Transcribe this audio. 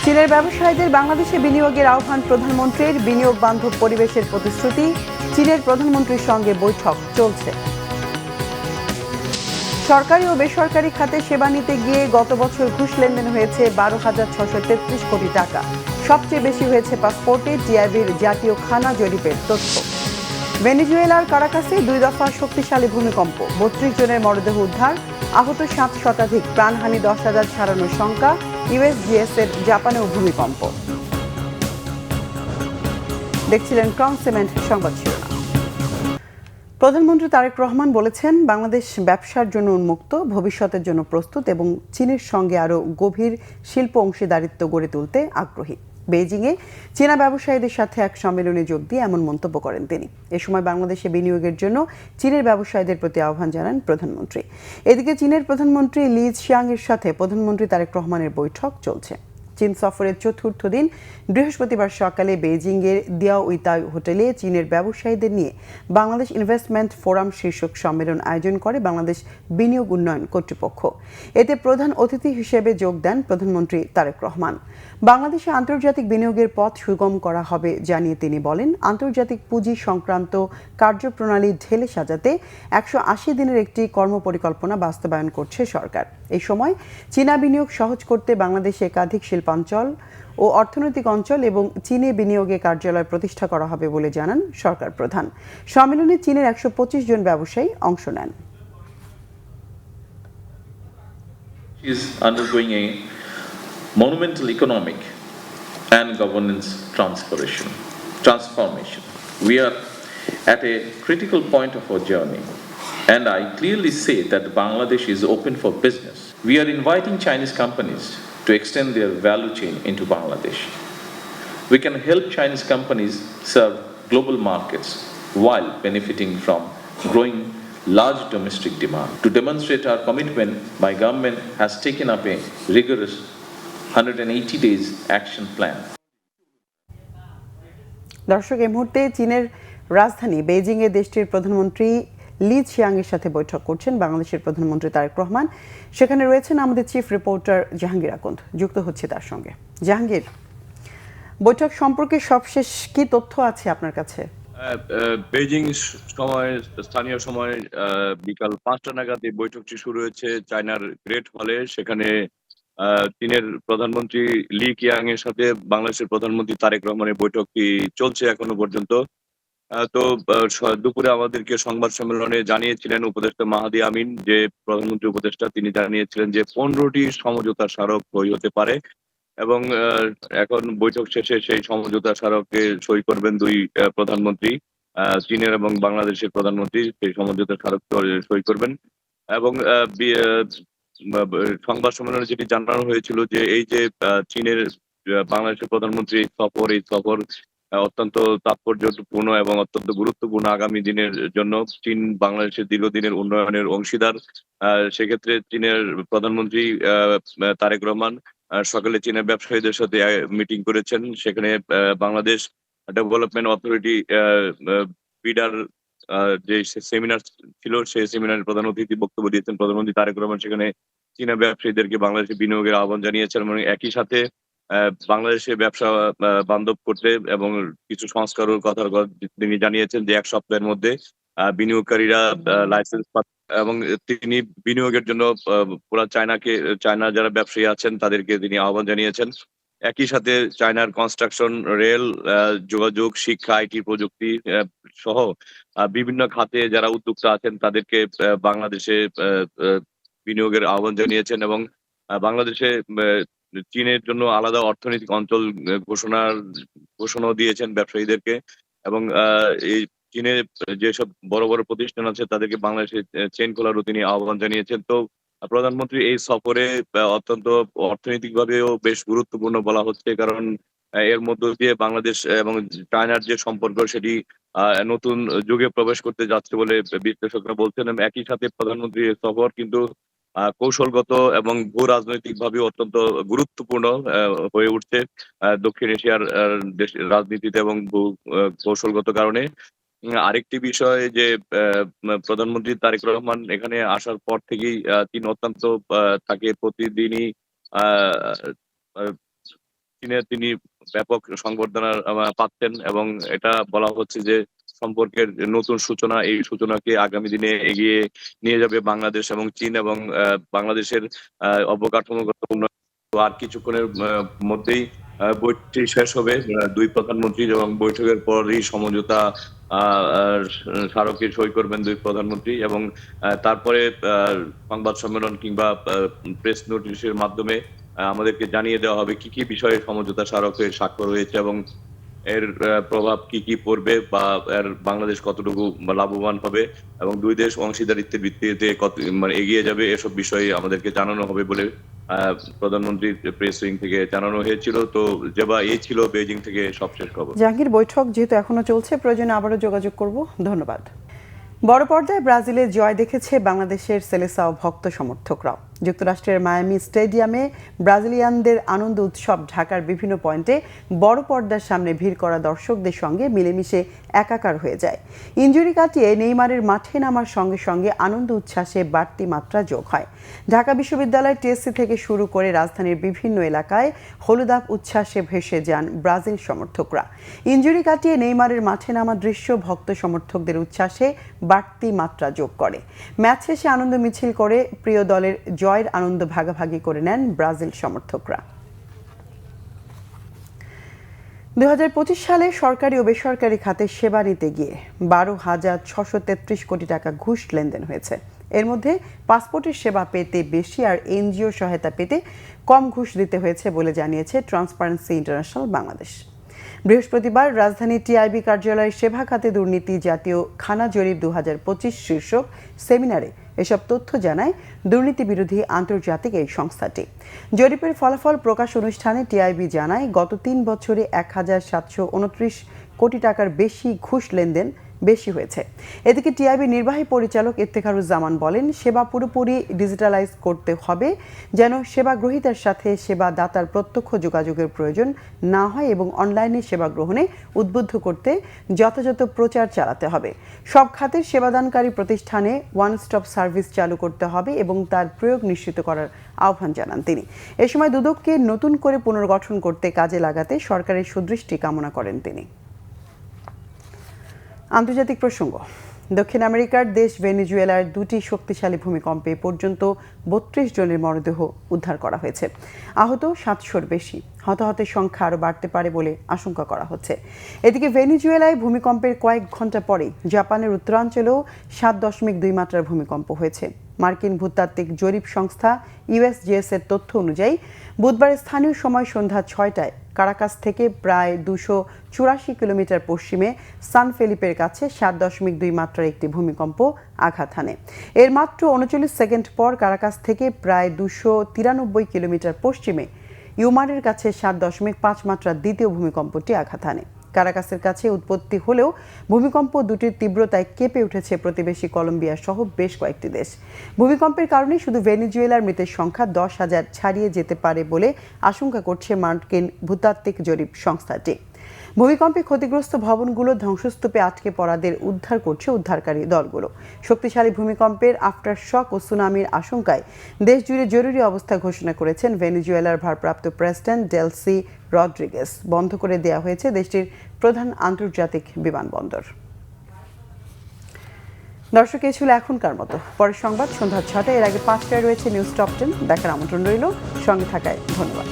চীনের ব্যবসায়ীদের বাংলাদেশে বিনিয়োগের আহ্বান প্রধানমন্ত্রীর। বিনিয়োগ বান্ধব পরিবেশের প্রতিশ্রুতি। চীনের প্রধানমন্ত্রীর সঙ্গে বৈঠক চলছে। সরকারি ও বেসরকারি খাতে সেবা নিতে গিয়ে গত বছর ঘুষ লেনদেন হয়েছে 12,633 কোটি টাকা। সবচেয়ে বেশি হয়েছে পাসপোর্টে। টিআইবির জাতীয় খানা জরিপের তথ্য। ভেনেজুয়েলার কারাকাসে 2 দফা শক্তিশালী ভূমিকম্প। 32 জনের মরদেহ উদ্ধার। আহত 7 শতাধিক। প্রাণহানি 10,000 ছাড়ানোর শঙ্কা। ইউএসজিএস এর জাপানেও ভূমিকম্প। দেখছিলেন ক্রাউন সিমেন্ট সংবাদ শিরোনাম। প্রধানমন্ত্রী তারেক রহমান বলেছেন, বাংলাদেশ ব্যবসার জন্য উন্মুক্ত, ভবিষ্যতের জন্য প্রস্তুত এবং চীনের সঙ্গে আরও গভীর শিল্প অংশীদারিত্ব গড়ে তুলতে আগ্রহী। বেইজিংয়ে চীনা ব্যবসায়ীদের সাথে এক সম্মেলনে যোগ দিয়ে এমন মন্তব্য করেন তিনি। এ সময় বাংলাদেশে বিনিয়োগের জন্য চীনের ব্যবসায়ীদের প্রতি আহ্বান জানান প্রধানমন্ত্রী। এদিকে চীনের প্রধানমন্ত্রী লি চিয়াংয়ের সাথে প্রধানমন্ত্রী তারেক রহমানের বৈঠক চলছে। চীন সফরের চতুর্থ দিন বৃহস্পতিবার সকালে বেইজিংয়ের দিয়াওইতাই হোটেলে চীনের ব্যবসায়ীদের নিয়ে বাংলাদেশ ইনভেস্টমেন্ট ফোরাম শীর্ষক সম্মেলন আয়োজন করে বাংলাদেশ বিনিয়োগ উন্নয়ন কর্তৃপক্ষ। এতে প্রধান অতিথি হিসেবে যোগ দেন প্রধানমন্ত্রী তারেক রহমান। বাংলাদেশে আন্তর্জাতিক বিনিয়োগের পথ সুগম করা হবে জানিয়ে তিনি বলেন, আন্তর্জাতিক পুঁজি সংক্রান্ত কার্যপ্রণালী ঢেলে সাজাতে 180 দিনের একটি কর্মপরিকল্পনা বাস্তবায়ন করছে সরকার। এই সময় চীনা বিনিয়োগ সহজ করতে বাংলাদেশে একাধিক শিল্পাঞ্চল ও অর্থনৈতিক অঞ্চল এবং চীনে বিনিয়োগে কার্যালয় প্রতিষ্ঠা করা হবে বলে জানান সরকার প্রধান। সম্মেলনে চীনের 125 জন ব্যবসায়ী অংশ নেন। is undergoing a monumental economic and governance transformation. We are at a critical point of our journey, and I clearly say that Bangladesh is open for business. We are inviting Chinese companies to extend their value chain into Bangladesh. We can help Chinese companies serve global markets while benefiting from growing large domestic demand. To demonstrate our commitment, my government has taken up a rigorous 180 days action plan. দর্শক, এই মুহূর্তে চীনের রাজধানী বেইজিংয়ে দেশটির প্রধানমন্ত্রী লি চিয়াংয়ের সাথে বৈঠক করছেন বাংলাদেশের প্রধানমন্ত্রী তারেক রহমান। সেখানে রয়েছেন আমাদের চিফ রিপোর্টার জাহাঙ্গীর আকন্দ, যুক্ত হচ্ছে তার সঙ্গে। জাহাঙ্গীর, বৈঠক সম্পর্কে সবশেষ কি তথ্য আছে আপনার কাছে? বেইজিং সময়, স্থানীয় সময় বিকাল 5টা নাগাদ এই বৈঠকটি শুরু হয়েছে চায়নার গ্রেট হলে। সেখানে চীনের প্রধানমন্ত্রী লি কিয়াং এর সাথে বাংলাদেশের প্রধানমন্ত্রী তারেক রহমানের বৈঠকটি চলছে এখনো পর্যন্ত। তো দুপুরে আমাদেরকে সংবাদ সম্মেলনে জানিয়েছিলেন উপদেষ্টা মাহাদি আমিন, যে প্রধানমন্ত্রী উপদেষ্টা, তিনি জানিয়েছিলেন যে 15টি সমঝোতা স্মারক সই হতে পারে এবং এখন বৈঠক শেষে সেই সমঝোতা স্মারকে সই করবেন দুই প্রধানমন্ত্রী, চীনের এবং বাংলাদেশের প্রধানমন্ত্রী সেই সমঝোতা স্মারক সই করবেন। এবং সংবাদ সম্মেলনে যেটি জানানো হয়েছিল যে এই যে চীনের বাংলাদেশের প্রধানমন্ত্রী সফর, এই সফর অত্যন্ত তাৎপর্যপূর্ণ এবং অত্যন্ত গুরুত্বপূর্ণ আগামী দিনের জন্য। চীন বাংলাদেশের দীর্ঘদিনের উন্নয়নের অংশীদার। সেক্ষেত্রে চীনের প্রধানমন্ত্রী তারেক রহমান সকালে চীনের ব্যবসায়ীদের সাথে মিটিং করেছেন। সেখানে বাংলাদেশ ডেভেলপমেন্ট অথরিটি বিডার যে সেমিনার ছিল, সেই সেমিনারের প্রধান অতিথি বক্তব্য দিয়েছেন প্রধানমন্ত্রী তারেক রহমান। সেখানে চীনা ব্যবসায়ীদেরকে বাংলাদেশে বিনিয়োগের আহ্বান জানিয়েছেন এবং একই সাথে বাংলাদেশে ব্যবসা বান্ধব করতে এবং কিছু সংস্কারের কথা তিনি জানিয়েছেন যে 1 সপ্তাহের মধ্যে বিনিয়োগকারীরা লাইসেন্স এবং তিনি বিনিয়োগের জন্য পুরা চায়না যারা ব্যবসায়ী আছেন তাদেরকে তিনি আহ্বান জানিয়েছেন। একই সাথে চায়নার কনস্ট্রাকশন, রেল, যোগাযোগ, শিক্ষা, আইটি প্রযুক্তি সহ বিভিন্ন খাতে যারা উদ্যোক্তা আছেন তাদেরকে বাংলাদেশে বিনিয়োগের আহ্বান জানিয়েছেন এবং বাংলাদেশে চীনের জন্য আলাদা অর্থনৈতিক অঞ্চল ঘোষণাও দিয়েছেন ব্যবসায়ীদেরকে এবং এই চীনের যেসব বড় বড় প্রতিষ্ঠান আছে তাদেরকে বাংলাদেশে চেইন খোলারও তিনি আহ্বান জানিয়েছেন। তো প্রধানমন্ত্রী এই সফরে অত্যন্ত অর্থনৈতিকভাবেও বেশ গুরুত্বপূর্ণ বলা হচ্ছে, কারণ এর মধ্য দিয়ে বাংলাদেশ এবং চায়নার যে সম্পর্ক সেটি নতুন যুগে প্রবেশ করতে যাচ্ছে বলে বিশ্লেষকরা বলছেন। একই সাথে প্রধানমন্ত্রীর সফর কিন্তু কৌশলগত এবং ভূ রাজনৈতিক ভাবে অত্যন্ত গুরুত্বপূর্ণ হয়ে উঠছে দক্ষিণ এশিয়ার রাজনীতিতে এবং কৌশলগত কারণে। আরেকটি বিষয় যে প্রধানমন্ত্রী তারেক রহমান এখানে আসার পর থেকেই তিনি অত্যন্ত তাকে প্রতিদিনই চীনে তিনি ব্যাপক সংবর্ধনা পাচ্ছেন এবং এটা বলা হচ্ছে যে সম্পর্কের নতুন সূচনা, এই সূচনাকে আগামী দিনে এগিয়ে নিয়ে যাবে বাংলাদেশ এবং চীন, এবং বাংলাদেশের অবকাঠামোগত উন্নয়ন। তো আর কিছুক্ষণের মধ্যেই বৈঠকটি শেষ হবে দুই প্রধানমন্ত্রী, এবং বৈঠকের পরই সমঝোতা স্মারকে সই করবেন দুই প্রধানমন্ত্রী, এবং তারপরে সংবাদ সম্মেলন কিংবা প্রেস নোটিশের মাধ্যমে আমাদেরকে জানিয়ে দেওয়া হবে কি কি বিষয়ে সমঝোতা স্মারকে স্বাক্ষর হয়েছে এবং এর প্রভাব কি কি পড়বে, বা এর বাংলাদেশ কতটুকু লাভবান হবে এবং দুই দেশ অংশীদারিত্বের ভিত্তিতে কত এগিয়ে যাবে, এসব বিষয়ে আমাদেরকে জানানো হবে বলে প্রধানমন্ত্রীর প্রেস উইং থেকে জানানো হয়েছিল। তো যেবা এই ছিল বেজিং থেকে সবশেষ খবর। জাহাঙ্গীর, বৈঠক যেহেতু এখনো চলছে, প্রয়োজনে আবারও যোগাযোগ করব। ধন্যবাদ। বড় পর্দায় ব্রাজিলের জয় দেখেছে বাংলাদেশের সেলেসাও ভক্ত সমর্থকরাও। যুক্তরাষ্ট্রের মায়ামি স্টেডিয়ামে ব্রাজিলিয়ানদের আনন্দ উৎসব ঢাকার বিভিন্ন পয়েন্টে বড় পর্দার সামনে ভিড় করা দর্শকদের সঙ্গে মিলেমিশে একাকার হয়ে যায়। ইনজুরি কাটিয়ে নেইমারের মাঠে নামার সঙ্গে সঙ্গে আনন্দ উচ্ছ্বাসে বাড়তি মাত্রা যোগ হয়। ঢাকা বিশ্ববিদ্যালয় টিএসসি থেকে শুরু করে রাজধানীর বিভিন্ন এলাকায় হলুদাভ উচ্ছ্বাসে ভেসে যান ব্রাজিল সমর্থকরা। ইনজুরি কাটিয়ে নেইমারের মাঠে নামার দৃশ্য ভক্ত সমর্থকদের উচ্ছ্বাসে বাড়তি মাত্রা যোগ করে। ম্যাচ শেষে আনন্দ মিছিল করে প্রিয় দলের জয়ের আনন্দ ভাগাভাগি করে নেন ব্রাজিল সমর্থকরা। 2025 সালে সরকারি ও বেসরকারি খাতে সেবা নিতে গিয়ে 12,633 কোটি টাকা ঘুষ লেনদেন হয়েছে। এর মধ্যে পাসপোর্টের সেবা পেতে বেশি আর এনজিও সহায়তা পেতে কম ঘুষ দিতে হয়েছে বলে জানিয়েছে ট্রান্সপারেন্সি ইন্টারন্যাশনাল বাংলাদেশ। বৃহস্পতিবার রাজধানী টিআইবি কার্যালয়ের সেবা খাতে দুর্নীতি জাতীয় খানা জরিপ 2025 শীর্ষক সেমিনারে এসব তথ্য জানায় দুর্নীতি বিরোধী আন্তর্জাতিক এই সংস্থাটি। জরিপের ফলাফল প্রকাশ অনুষ্ঠানে টিআইবি জানায়, গত 3 বছরে 1,729 কোটি টাকার বেশি ঘুষ লেনদেন বেশি হয়েছে। এদিকে টিআইবি নির্বাহী পরিচালক ইফতেখারুজ্জামান বলেন, সেবা পুরোপুরি ডিজিটালাইজ করতে হবে যেন সেবা গ্রহীতার সাথে সেবা দাতার প্রত্যক্ষ যোগাযোগের প্রয়োজন না হয় এবং অনলাইনে সেবা গ্রহণে উদ্বুদ্ধ করতে যথাযথ প্রচার চালাতে হবে। সব খাতের সেবাদানকারী প্রতিষ্ঠানে ওয়ান স্টপ সার্ভিস চালু করতে হবে এবং তার প্রয়োগ নিশ্চিত করার আহ্বান জানান তিনি। এ সময় দুদককে নতুন করে পুনর্গঠন করতে কাজে লাগাতে সরকারের সুদৃষ্টি কামনা করেন তিনি। আন্তর্জাতিক প্রসঙ্গ। দক্ষিণ আমেরিকার দেশ ভেনেজুয়েলার 2টি শক্তিশালী ভূমিকম্পে পর্যন্ত 32 জনের মরদেহ উদ্ধার করা হয়েছে। আহত 700-র বেশি। হতাহতের সংখ্যা আরও বাড়তে পারে বলে আশঙ্কা করা হচ্ছে। এদিকে ভেনেজুয়েলায় ভূমিকম্পের কয়েক ঘন্টা পরেই জাপানের উত্তরাঞ্চলেও 7.2 মাত্রার ভূমিকম্প হয়েছে। মার্কিন ভূতাত্ত্বিক জরিপ সংস্থা ইউএসজিএস এর তথ্য অনুযায়ী বুধবার স্থানীয় সময় সন্ধ্যা 6টায় কারাকাস থেকে প্রায় 284 কিলোমিটার পশ্চিমে সান ফেলিপের কাছে 7.2 মাত্রার একটি ভূমিকম্প আঘাত হানে। এর মাত্র 39 সেকেন্ড পর কারাকাস থেকে প্রায় 293 কিলোমিটার পশ্চিমে ইউমারের কাছে 7.5 মাত্রার দ্বিতীয় ভূমিকম্পটি আঘাত হানে। কারাকাসের কাছে উৎপত্তি হলেও ভূমিকম্প দুটির তীব্রতায় কেঁপে উঠেছে প্রতিবেশী কলম্বিয়া সহ বেশ কয়েকটি দেশ। ভূমিকম্পের কারণে শুধু ভেনেজুয়েলার মৃতের সংখ্যা 10,000 ছাড়িয়ে যেতে পারে বলে আশঙ্কা করছে মার্কিন ভূতাত্ত্বিক জরিপ সংস্থাটি। ভূমিকম্পে ক্ষতিগ্রস্ত ভবনগুলো ধ্বংসস্তূপে আটকে পড়াদের উদ্ধার করছে উদ্ধারকারী দলগুলো। শক্তিশালী ভূমিকম্পের আফটার শক ও সুনামির আশঙ্কায় দেশ জুড়ে জরুরি অবস্থা ঘোষণা করেছেন ভেনেজুয়েলার ভারপ্রাপ্ত প্রেসিডেন্ট ডেলসি রড্রিগেজ। বন্ধ করে দেওয়া হয়েছে দেশটির প্রধান আন্তর্জাতিক বিমানবন্দর। দর্শক, এই ছিল এখনকার মতো। পরের সংবাদ সন্ধ্যা 6টায়। এর আগে 5টায় রয়েছে নিউজ টপ 10 দেখার আমন্ত্রণ রইল। সঙ্গে থাকায় ধন্যবাদ।